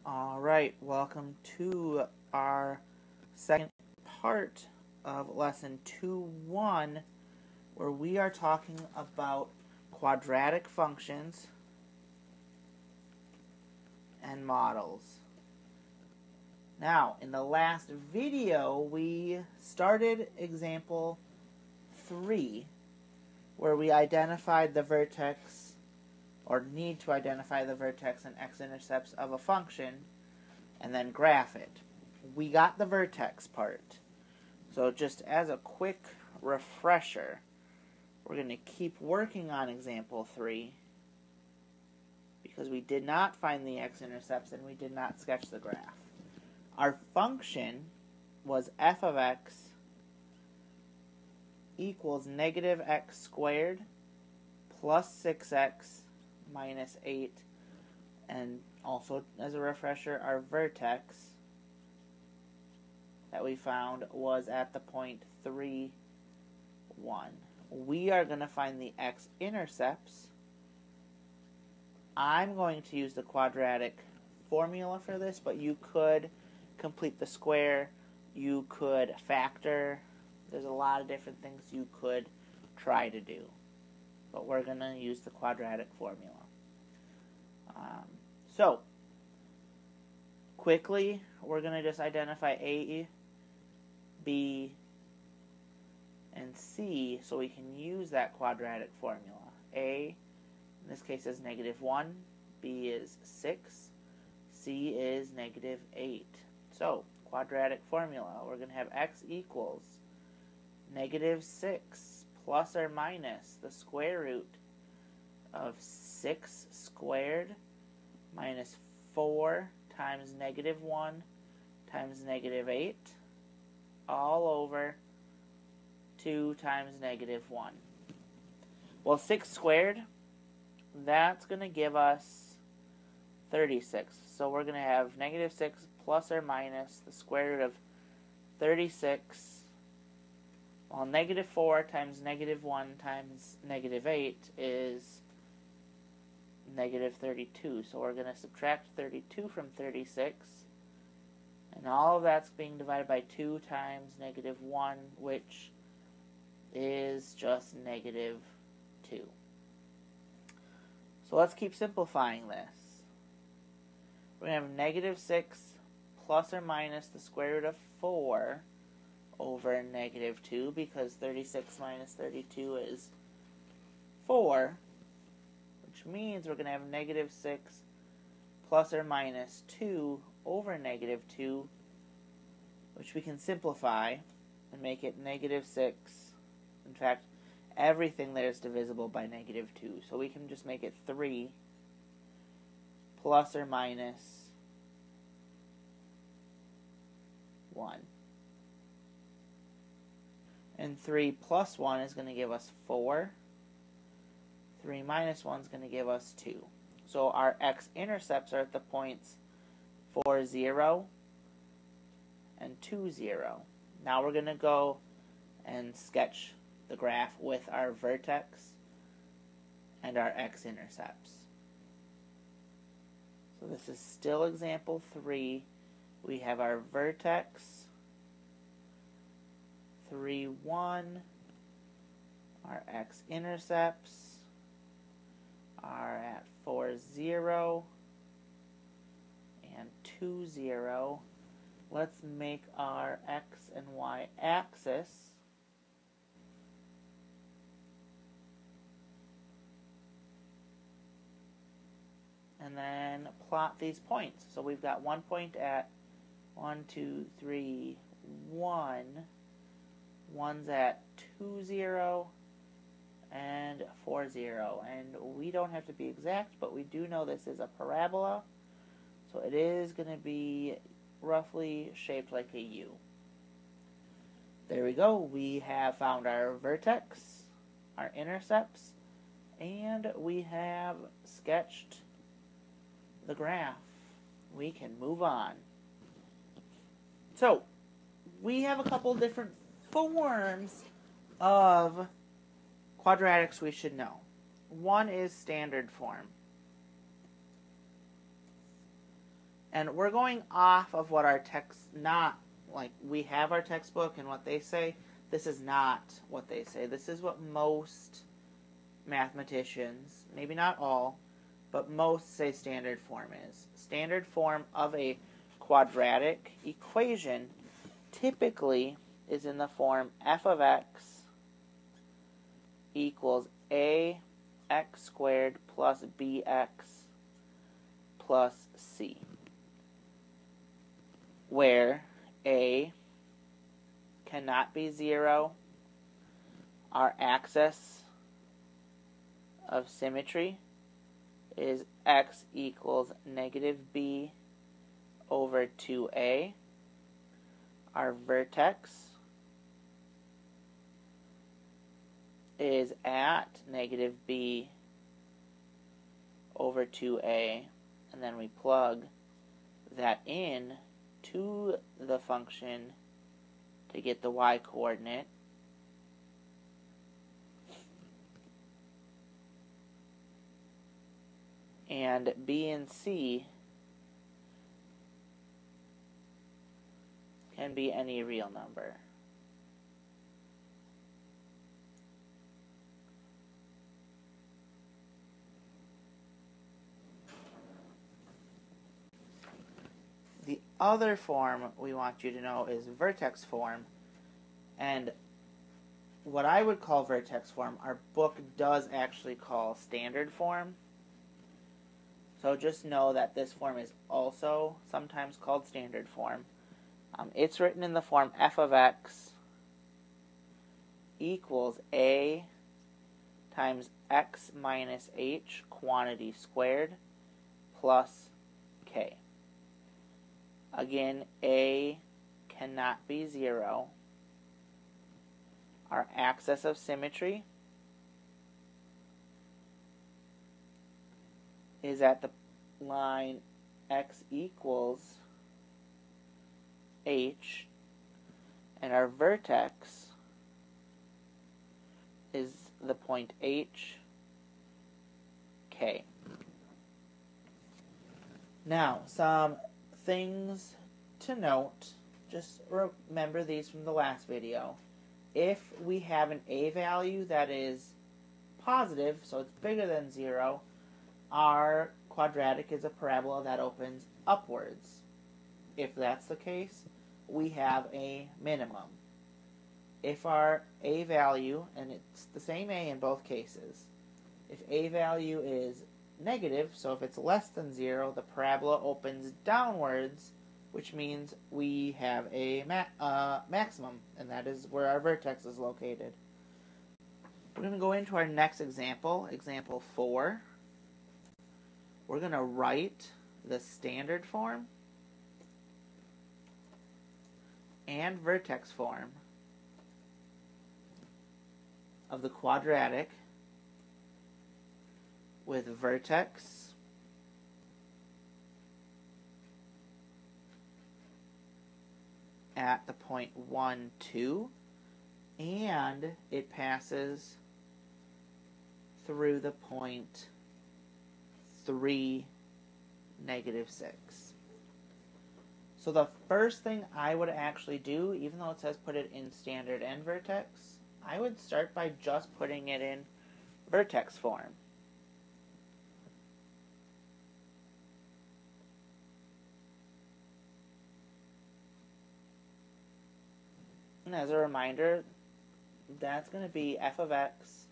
Alright, welcome to our second part of Lesson 2.1, where we are talking about quadratic functions and models. Now, in the last video, we started example 3, where we identified the vertex, or need to identify the vertex and x-intercepts of a function, and then graph it. We got the vertex part. So just as a quick refresher, we're going to keep working on example 3, because we did not find the x-intercepts and we did not sketch the graph. Our function was f of x equals negative x squared plus 6x minus 8, and also as a refresher, our vertex that we found was at the point 3, 1. We are going to find the x-intercepts. I'm going to use the quadratic formula for this, but you could complete the square, you could factor. There's a lot of different things you could try to do, but we're going to use the quadratic formula. So, quickly, we're going to just identify A, B, and C so we can use that quadratic formula. A, in this case, is negative 1, B is 6, C is negative 8. So, quadratic formula, we're going to have x equals negative 6 plus or minus the square root of 6 squared minus 4 times negative 1 times negative 8 all over 2 times negative 1. Well, 6 squared, that's going to give us 36. So we're going to have negative 6 plus or minus the square root of 36. Well, negative 4 times negative 1 times negative 8 is negative 32. So we're going to subtract 32 from 36. And all of that's being divided by 2 times negative 1, which is just negative 2. So let's keep simplifying this. We're going to have negative 6 plus or minus the square root of 4 over negative 2, because 36 minus 32 is 4, which means we're going to have negative 6 plus or minus 2 over negative 2, which we can simplify and make it negative 6. In fact, everything there is divisible by negative 2, so we can just make it 3 plus or minus 1. And 3 plus 1 is going to give us 4. 3 minus 1 is going to give us 2. So our x-intercepts are at the points 4, 0 and 2, 0. Now we're going to go and sketch the graph with our vertex and our x-intercepts. So this is still example 3. We have our vertex 3, 1. Our x-intercepts are at 4, 0 and 2, 0. Let's make our x and y axis and then plot these points. So we've got one point at 1, 2, 3, 1. One's at 2, 0, and 4, 0. And we don't have to be exact, but we do know this is a parabola, so it is going to be roughly shaped like a U. There we go. We have found our vertex, our intercepts, and we have sketched the graph. We can move on. So, we have a couple different forms of quadratics we should know. One is standard form. And we're going off of what our text, not like we have our textbook and what they say. This is not what they say. This is what most mathematicians, maybe not all, but most say standard form is. Standard form of a quadratic equation typically is in the form f of x equals ax squared plus bx plus c, where a cannot be 0, our axis of symmetry is x equals negative b over 2a. Our vertex is at negative b over 2a, and then we plug that in to the function to get the y-coordinate. And b and c can be any real number. The other form we want you to know is vertex form. And what I would call vertex form, our book does actually call standard form. So just know that this form is also sometimes called standard form. It's written in the form f of x equals a times x minus h quantity squared plus k. Again, a cannot be 0. Our axis of symmetry is at the line x equals h, and our vertex is the point h, k. Now, some things to note. Just remember these from the last video. If we have an a value that is positive, so it's bigger than 0, our quadratic is a parabola that opens upwards. If that's the case, we have a minimum. If our a value, and it's the same a in both cases, if a value is negative, so if it's less than 0, the parabola opens downwards, which means we have a maximum, and that is where our vertex is located. We're going to go into our next example, example 4. We're going to write the standard form and vertex form of the quadratic with vertex at the point 1, 2, and it passes through the point 3, negative 6. So the first thing I would actually do, even though it says put it in standard and vertex, I would start by just putting it in vertex form. And as a reminder, that's going to be f of x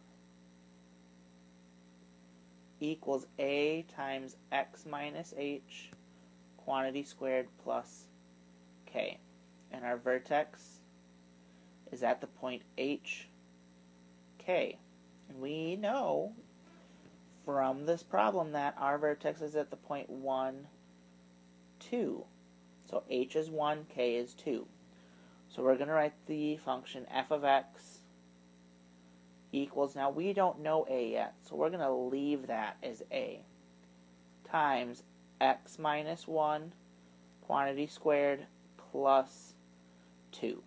equals a times x minus h quantity squared plus k. And our vertex is at the point h, k. And we know from this problem that our vertex is at the point 1, 2. So h is 1, k is 2. So we're going to write the function f of x equals, now we don't know a yet, so we're going to leave that as a, times x minus 1 quantity squared plus 2.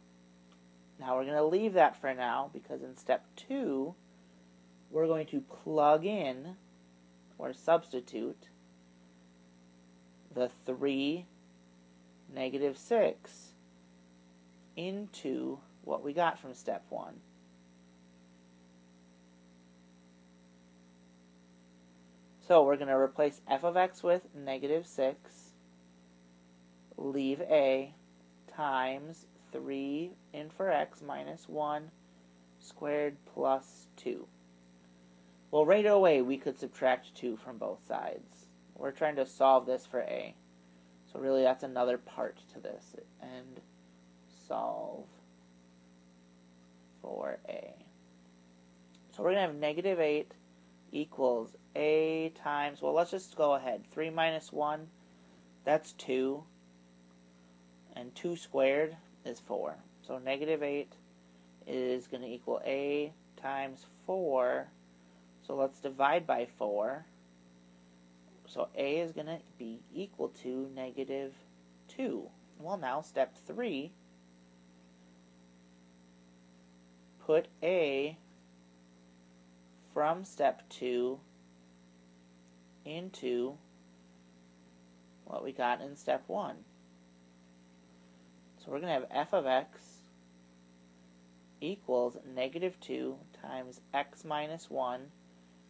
Now we're going to leave that for now because in step 2 we're going to plug in or substitute the 3 negative 6 into what we got from step 1. So we're going to replace f of x with negative 6, leave a, times 3 in for x minus 1 squared plus 2. Well, right away we could subtract 2 from both sides. We're trying to solve this for a. So really that's another part to this. And solve for a. So we're going to have negative 8 equals a times, well, let's just go ahead. 3 minus 1, that's 2. And 2 squared is 4. So negative 8 is going to equal a times 4. So let's divide by 4. So a is going to be equal to negative 2. Well, now step 3. Put a from step 2 into what we got in step 1. So we're going to have f of x equals negative 2 times x minus 1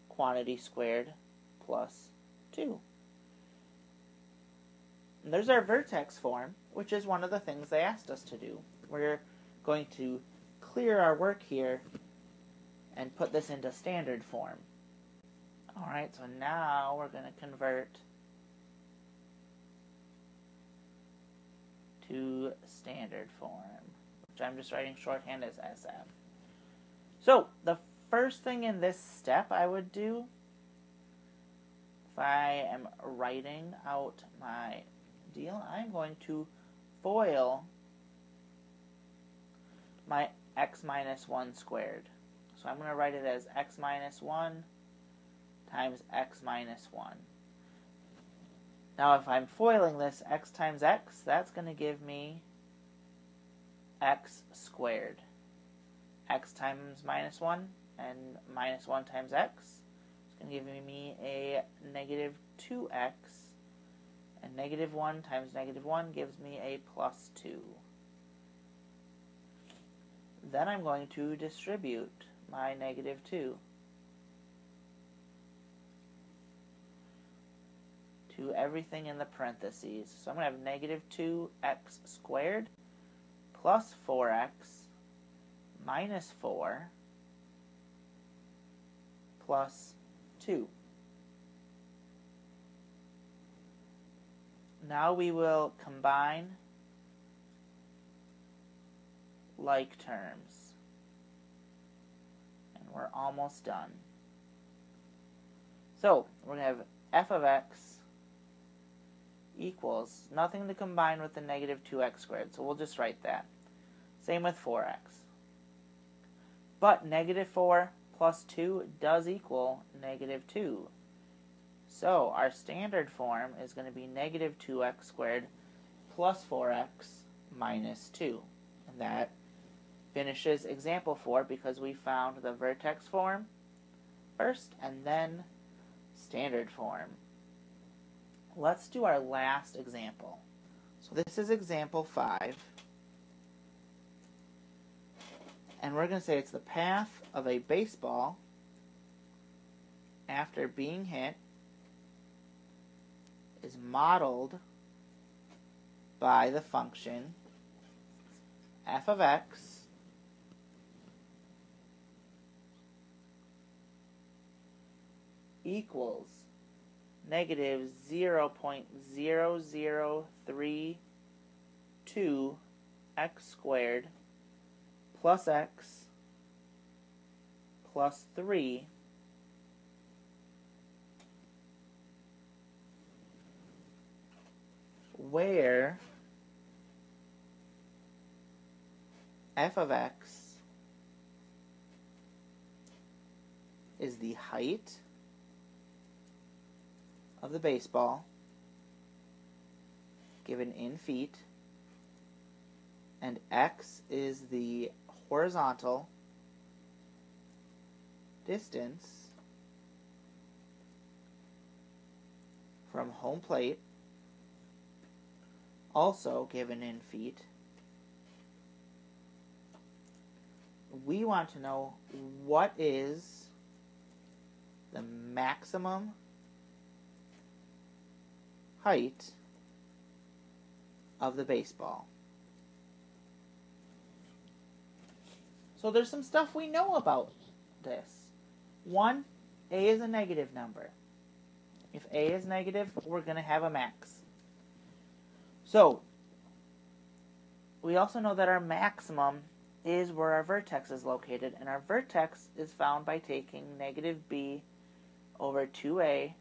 quantity squared plus 2. And there's our vertex form, which is one of the things they asked us to do. We're going to clear our work here and put this into standard form. Alright, so now we're going to convert to standard form, which I'm just writing shorthand as SF. So, the first thing in this step I would do, if I am writing out my deal, I'm going to FOIL my x minus 1 squared. So I'm going to write it as x minus 1 times x minus 1. Now if I'm foiling this x times x, that's going to give me x squared. X times minus 1 and minus 1 times x is going to give me a negative 2x. And negative 1 times negative 1 gives me a plus 2. Then I'm going to distribute my negative 2 to everything in the parentheses. So I'm going to have negative 2x squared plus 4x minus 4 plus 2. Now we will combine like terms. And we're almost done. So, we're going to have f of x equals nothing to combine with the negative 2x squared, so we'll just write that. Same with 4x. But negative 4 plus 2 does equal negative 2. So our standard form is going to be negative 2x squared plus 4x minus 2. And that finishes example 4 because we found the vertex form first and then standard form. Let's do our last example. So this is example 5. And we're going to say it's the path of a baseball after being hit is modeled by the function f of x equals negative 0.0032 x squared plus x plus 3 where f of x is the height of the baseball given in feet, and x is the horizontal distance from home plate also given in feet, we want to know what is the maximum height of the baseball. So there's some stuff we know about this. One, A is a negative number. If A is negative, we're going to have a max. So we also know that our maximum is where our vertex is located, and our vertex is found by taking negative b over 2a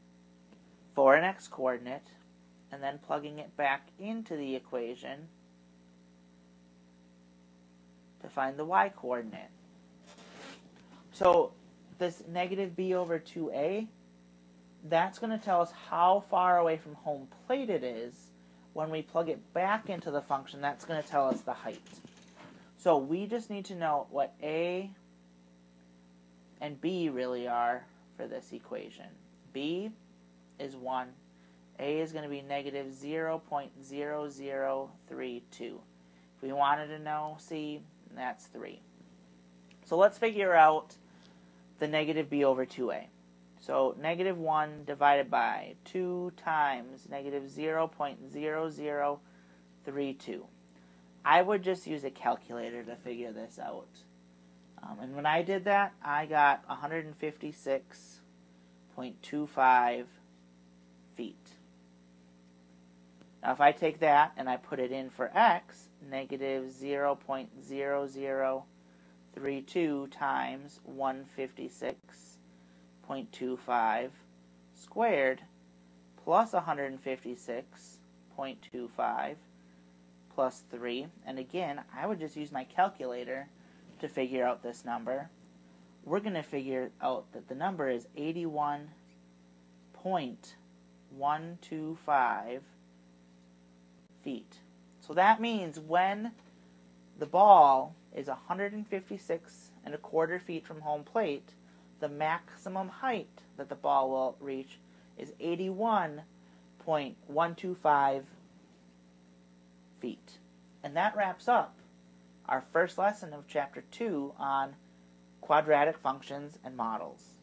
for an x-coordinate, and then plugging it back into the equation to find the y-coordinate. So this negative b over 2a, that's going to tell us how far away from home plate it is. When we plug it back into the function, that's going to tell us the height. So we just need to know what a and b really are for this equation. B is 1. A is going to be negative 0.0032. If we wanted to know C, that's 3. So let's figure out the negative b over 2a. So negative 1 divided by 2 times negative 0.0032. I would just use a calculator to figure this out. And when I did that, I got 156.25 feet. Now if I take that and I put it in for x, negative 0.0032 times 156.25 squared plus 156.25 plus 3, and again, I would just use my calculator to figure out this number. We're going to figure out that the number is 81.125 feet. So that means when the ball is 156.25 feet from home plate, the maximum height that the ball will reach is 81.125 feet. And that wraps up our first lesson of Chapter 2 on quadratic functions and models.